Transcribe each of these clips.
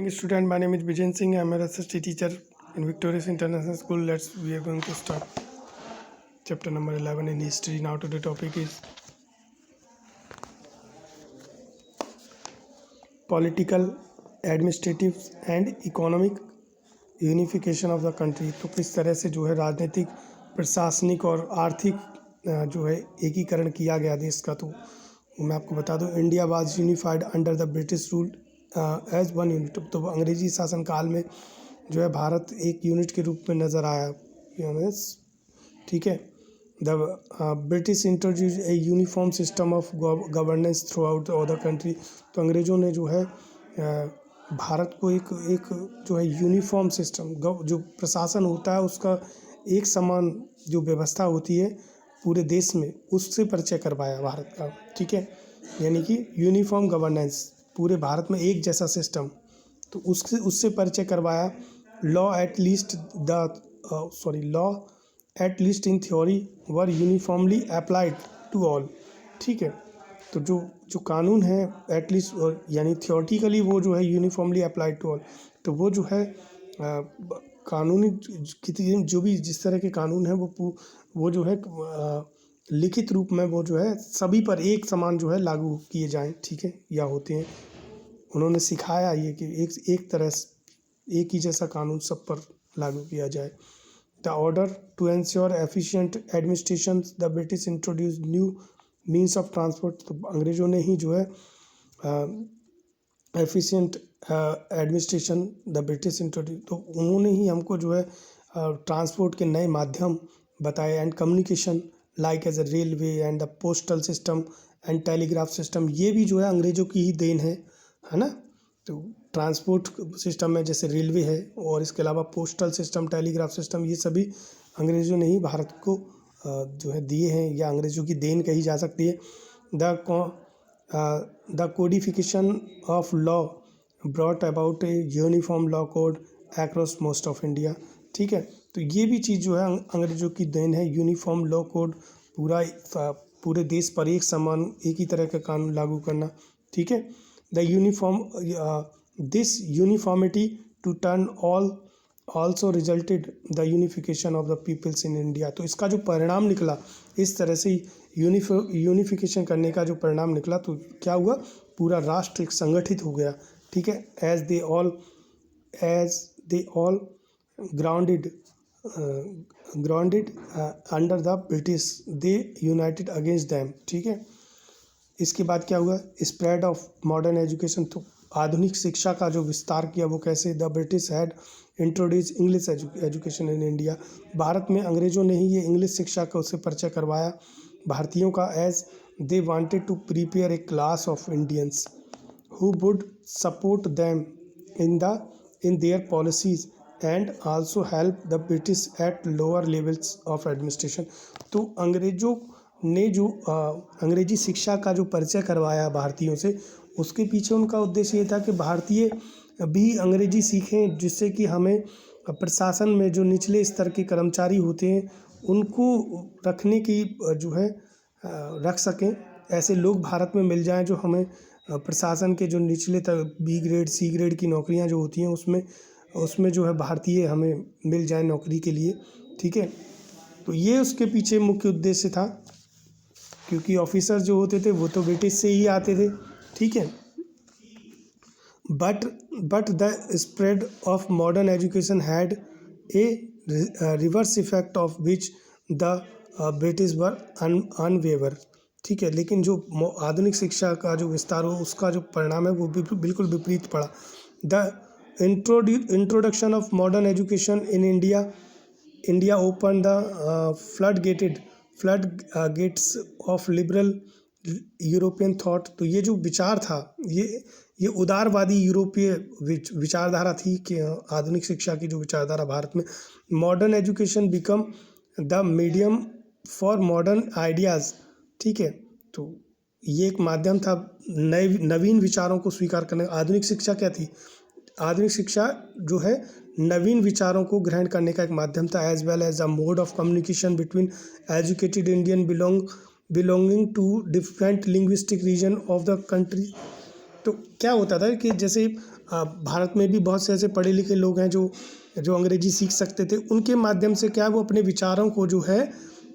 morning, student. My name is Bijen Singh. I am a SST teacher in Victorious International School. We are going to start chapter number 11 in history. Now today topic is political, administrative and economic unification of the country. तो किस तरह से जो है राजनीतिक, प्रशासनिक और आर्थिक जो है एकीकरण किया गया देश का। तो मैं आपको बता दूं, India was unified under the British rule as one unit. तो अंग्रेजी शासनकाल में जो है भारत एक यूनिट के रूप में नज़र आया। ठीक है। The British introduce a uniform system of governance through out the country. तो अंग्रेज़ों ने जो है भारत को एक जो है यूनिफॉर्म सिस्टम, जो प्रशासन होता है उसका एक समान जो व्यवस्था होती है पूरे देश में, उससे परिचय करवाया भारत का। ठीक है, यानी कि यूनिफॉर्म गवर्नेंस, पूरे भारत में एक जैसा सिस्टम, तो उससे परिचय करवाया। Law at least in theory were uniformly applied to all. ठीक है, तो जो कानून है एटलीस्ट यानी थियोरटिकली वो जो है यूनिफॉर्मली अप्लाइड टू ऑल। तो वो जो है कानूनी जो भी जिस तरह के कानून है वो जो है लिखित रूप में वो जो है सभी पर एक समान जो है लागू किए जाएं। ठीक है, या होते हैं। उन्होंने सिखाया ये कि एक तरह से एक ही जैसा कानून सब पर लागू किया जाए। The order to ensure efficient administration the British introduce new means of transport. तो अंग्रेज़ों ने ही जो है efficient administration the British introduce, तो उन्होंने ही हमको जो है ट्रांसपोर्ट के नए माध्यम बताए and communication like as a railway and the postal system and telegraph system. ये भी जो है अंग्रेज़ों की ही देन है ना। तो ट्रांसपोर्ट सिस्टम में जैसे रेलवे है और इसके अलावा पोस्टल सिस्टम, टेलीग्राफ सिस्टम, ये सभी अंग्रेज़ों ने ही भारत को जो है दिए हैं, या अंग्रेज़ों की देन कही जा सकती है। The codification of law brought about a uniform law code across most of India. ठीक है, तो ये भी चीज़ जो है अंग्रेज़ों की देन है। यूनिफॉर्म लॉ कोड, पूरे देश पर एक समान एक ही तरह का कानून लागू करना। ठीक है, this uniformity to turn also resulted the unification of the peoples in India. तो इसका जो परिणाम निकला, इस तरह से यूनिफिकेशन करने का जो परिणाम निकला, तो क्या हुआ, पूरा राष्ट्र एक संगठित हो गया। ठीक है, as they all grounded under the British they united against them. ठीक है, इसके बाद क्या हुआ, स्प्रेड ऑफ मॉडर्न एजुकेशन। तो आधुनिक शिक्षा का जो विस्तार किया वो कैसे, the British had introduce English education in India. Bharat में अंग्रेज़ों ने ही ये इंग्लिश शिक्षा का उससे परिचय करवाया भारतीयों का, as they wanted to prepare a class of Indians who would support them in their policies and also help the British at lower levels of administration. तो अंग्रेज़ों ने जो अंग्रेजी शिक्षा का जो परिचय करवाया भारतीयों से, उसके पीछे उनका उद्देश्य ये था कि भारतीय भी अंग्रेजी सीखें, जिससे कि हमें प्रशासन में जो निचले स्तर के कर्मचारी होते हैं उनको रखने की जो है रख सकें, ऐसे लोग भारत में मिल जाएं जो हमें प्रशासन के जो निचले तक बी ग्रेड सी ग्रेड की नौकरियां जो होती हैं उसमें जो है भारतीय हमें मिल जाए नौकरी के लिए। ठीक है, तो ये उसके पीछे मुख्य उद्देश्य था, क्योंकि ऑफिसर जो होते थे वो तो ब्रिटिश से ही आते थे। ठीक है, but the spread of modern education had a reverse effect of which the British were unaware। ठीक है, लेकिन जो आधुनिक शिक्षा का जो विस्तार हो उसका जो परिणाम है वो बिल्कुल विपरीत पड़ा। The introduction of modern education in India open the flood gates of liberal European thought. तो ये जो विचार था, ये उदारवादी यूरोपीय विचारधारा थी कि आधुनिक शिक्षा की जो विचारधारा भारत में, modern education become the medium for modern ideas. ठीक है, तो ये एक माध्यम था नवीन विचारों को स्वीकार करने। आधुनिक शिक्षा क्या थी, आधुनिक शिक्षा जो है नवीन विचारों को ग्रहण करने का एक माध्यम था, as well as a mode of communication between educated Indian belonging to different linguistic region of the country. तो क्या होता था कि जैसे भारत में भी बहुत से ऐसे पढ़े लिखे लोग हैं जो अंग्रेजी सीख सकते थे। उनके माध्यम से क्या वो अपने विचारों को जो है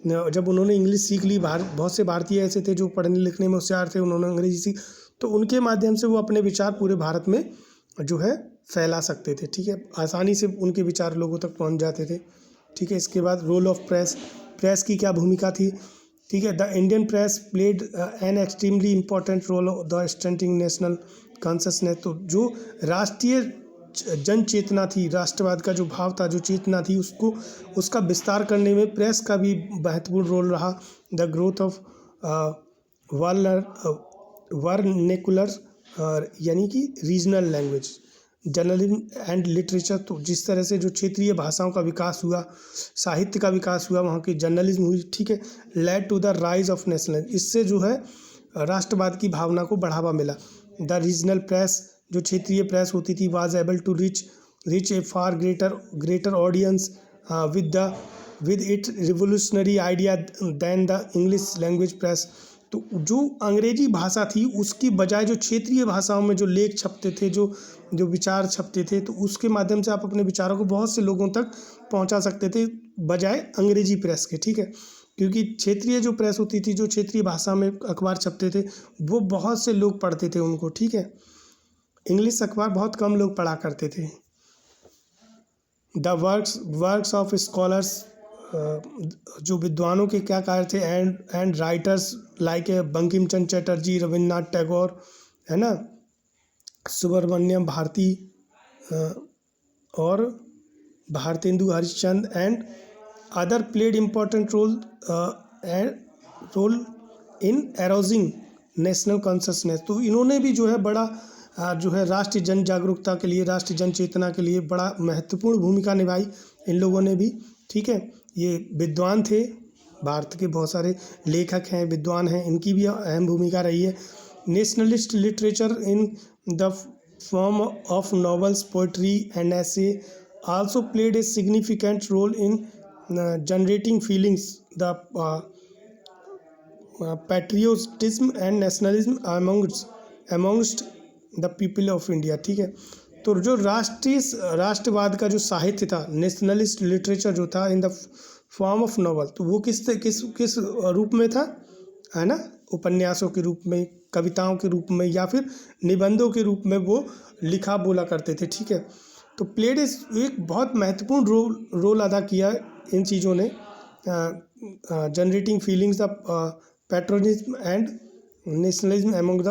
जब उन्होंने इंग्लिश सीख ली, बहुत से भारतीय ऐसे थे जो पढ़ने लिखने में होशियार थे, उन्होंने अंग्रेजी सीख, तो उनके माध्यम से वो अपने विचार पूरे भारत में जो है फैला सकते थे। ठीक है, आसानी से उनके विचार लोगों तक पहुंच जाते थे। ठीक है, इसके बाद रोल ऑफ प्रेस, प्रेस की क्या भूमिका थी। ठीक है, the Indian press played an extremely important role of the strengthening national consciousness. तो जो राष्ट्रीय जन चेतना थी, राष्ट्रवाद का जो भाव था, जो चेतना थी, उसका विस्तार करने में प्रेस का भी महत्वपूर्ण रोल रहा। द ग्रोथ ऑफ वर्नेकुलर यानी कि regional language, journalism and literature. तो जिस तरह से जो क्षेत्रीय भाषाओं का विकास हुआ, साहित्य का विकास हुआ, वहाँ की जर्नलिज्म हुई। ठीक है, led to the rise of nationalism, इससे जो है राष्ट्रवाद की भावना को बढ़ावा मिला। द रीजनल प्रेस, जो क्षेत्रीय प्रेस होती थी, was able to reach a far greater audience with it revolutionary idea than the English language press. तो जो अंग्रेजी भाषा थी उसकी बजाय जो क्षेत्रीय भाषाओं में जो लेख छपते थे, जो विचार छपते थे, तो उसके माध्यम से आप अपने विचारों को बहुत से लोगों तक पहुंचा सकते थे बजाय अंग्रेजी प्रेस के। ठीक है, क्योंकि क्षेत्रीय जो प्रेस होती थी, जो क्षेत्रीय भाषा में अखबार छपते थे, वो बहुत से लोग पढ़ते थे उनको। ठीक है, इंग्लिश अखबार बहुत कम लोग पढ़ा करते थे। द वर्क्स ऑफ स्कॉलर्स, जो विद्वानों के क्या कार्य थे, and writers like Bankim Chandra Chatterjee, Rabindranath Tagore, है ना, सुब्रमण्यम भारती और Bharatendu Harishchandra and other played important role in arousing national consciousness. तो इन्होंने भी जो है बड़ा जो है राष्ट्रीय जन जागरूकता के लिए, राष्ट्रीय जन चेतना के लिए बड़ा महत्वपूर्ण भूमिका निभाई इन लोगों ने भी। ठीक है, ये विद्वान थे, भारत के बहुत सारे लेखक हैं, विद्वान हैं, इनकी भी अहम भूमिका रही है। Nationalist literature in the form of novels, poetry and has also played a significant role in generating feelings the patriotism and nationalism amongst the people of India. ठीक है, तो जो राष्ट्रवाद का जो साहित्य था, नेशनलिस्ट लिटरेचर जो था इन द फॉर्म ऑफ नॉवल, तो वो किस रूप में था, है ना, उपन्यासों के रूप में, कविताओं के रूप में, या फिर निबंधों के रूप में वो लिखा बोला करते थे। ठीक है, तो प्लेड एक बहुत महत्वपूर्ण रोल अदा किया इन चीज़ों ने, generating feelings the patriotism and nationalism among the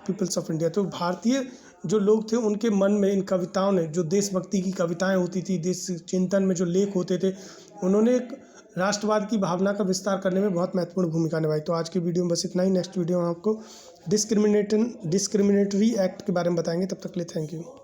peoples of India. तो भारतीय जो लोग थे उनके मन में इन कविताओं ने, जो देशभक्ति की कविताएं होती थी, देश चिंतन में जो लेख होते थे, उन्होंने एक राष्ट्रवाद की भावना का विस्तार करने में बहुत महत्वपूर्ण भूमिका निभाई। तो आज की वीडियो में बस इतना ही। नेक्स्ट वीडियो में आपको डिस्क्रिमिनेटरी एक्ट के बारे में बताएंगे। तब तक के लिए थैंक यू।